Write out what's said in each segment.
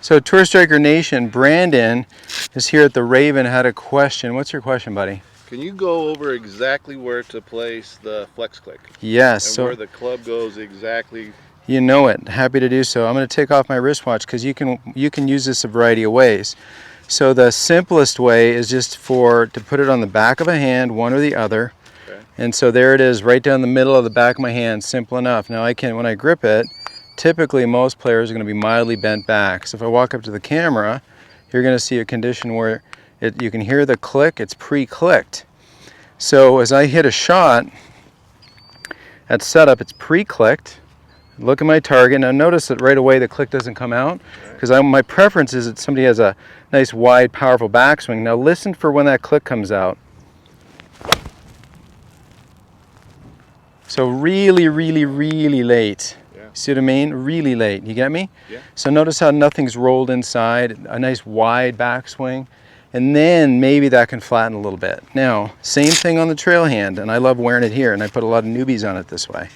So Tour Striker Nation, Brandon is here at the Raven, had a question. What's your question, buddy? Can you go over exactly where to place the FlexClick? Yes. And so where the club goes exactly? You know it. Happy to do so. I'm going to take off my wristwatch because you can use this a variety of ways. So the simplest way is just to put it on the back of a hand, one or the other. Okay. And so there it is, right down the middle of the back of my hand. Simple enough. Now when I grip it, typically most players are going to be mildly bent back. So if I walk up to the camera, you're going to see a condition where you can hear the click. It's pre-clicked. So as I hit a shot at setup, it's pre-clicked. Look at my target. Now notice that right away the click doesn't come out, because my preference is that somebody has a nice wide powerful backswing. Now listen for when that click comes out. So really, really, really late. Yeah. See what I mean? Really late. You get me? Yeah. So notice how nothing's rolled inside, a nice wide backswing, and then maybe that can flatten a little bit. Now, same thing on the trail hand, and I love wearing it here, and I put a lot of newbies on it this way.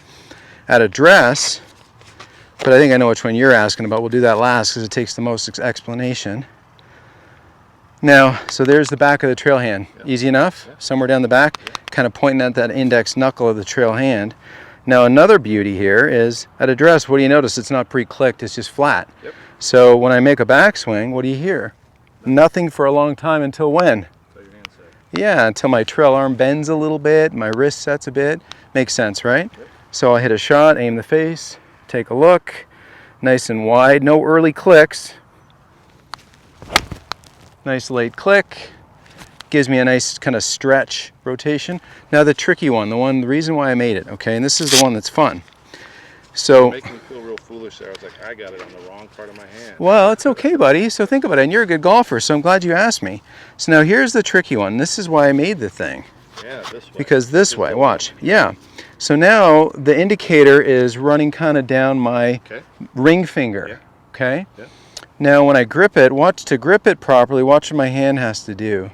At address, but I think I know which one you're asking about. We'll do that last because it takes the most explanation. Now, so there's the back of the trail hand. Yep. Easy enough? Yep. Somewhere down the back, kind of pointing at that index knuckle of the trail hand. Now another beauty here is, at address, what do you notice? It's not pre-clicked, it's just flat. Yep. So when I make a backswing, what do you hear? Nothing for a long time until when? Until your hand sets. Yeah, until my trail arm bends a little bit, my wrist sets a bit. Makes sense, right? Yep. So I'll hit a shot, aim the face, take a look, nice and wide, no early clicks. Nice late click, gives me a nice kind of stretch rotation. Now the tricky one, the reason why I made it, okay, and this is the one that's fun. So you're making me feel real foolish there. I was like, I got it on the wrong part of my hand. Well, it's okay, buddy. So think about it, and you're a good golfer, so I'm glad you asked me. So now here's the tricky one. This is why I made the thing. Yeah, this way. Because this way, watch. Yeah. So now the indicator is running kind of down my ring finger. Yeah. Okay? Yeah. Now when I grip it, to grip it properly, watch what my hand has to do.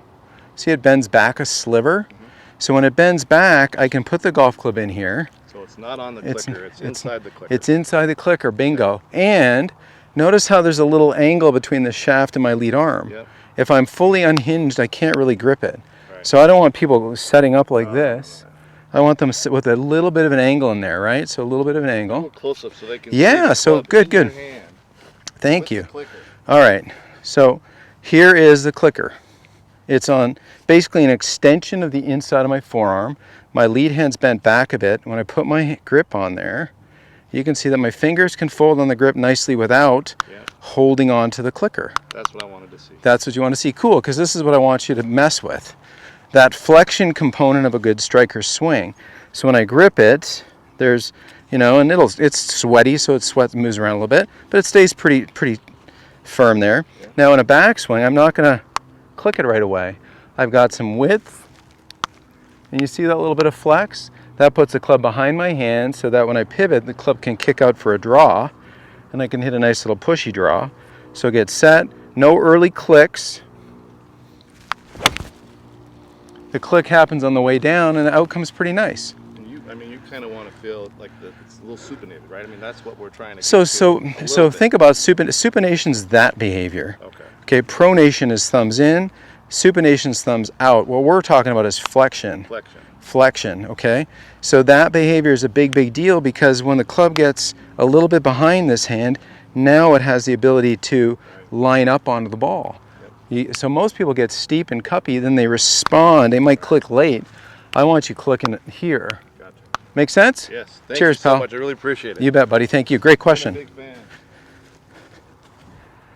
See, it bends back a sliver. Mm-hmm. So when it bends back, I can put the golf club in here. So it's not on the clicker, it's inside the clicker. It's inside the clicker, bingo. And notice how there's a little angle between the shaft and my lead arm. Yep. If I'm fully unhinged, I can't really grip it. Right. So I don't want people setting up like this. I want them with a little bit of an angle in there, right? So a little bit of an angle. A little close up so they can see the so good. Thank you. All right. So here is the clicker. It's on basically an extension of the inside of my forearm. My lead hand's bent back a bit. When I put my grip on there, you can see that my fingers can fold on the grip nicely without holding on to the clicker. That's what I wanted to see. That's what you want to see. Cool, because this is what I want you to mess with. That flexion component of a good striker's swing. So when I grip it, there's, and it's sweaty, so it moves around a little bit, but it stays pretty firm there. Yeah. Now in a backswing, I'm not going to click it right away. I've got some width, and you see that little bit of flex? That puts the club behind my hand so that when I pivot, the club can kick out for a draw, and I can hit a nice little pushy draw. So get set, no early clicks. The click happens on the way down, and the outcome's pretty nice. And you kind of want to feel like it's a little supinated, right? I mean, that's what we're trying to So think about supination's that behavior. Okay, pronation is thumbs in, supination's thumbs out. What we're talking about is flexion. Flexion, okay? So that behavior is a big deal, because when the club gets a little bit behind this hand, now it has the ability to line up onto the ball. So most people get steep and cuppy, then they respond. They might click late. I want you clicking here. Gotcha. Make sense? Yes. Thank Cheers, you so pal. much. I really appreciate it. You bet, buddy. Thank you. Great question. I'm a big fan.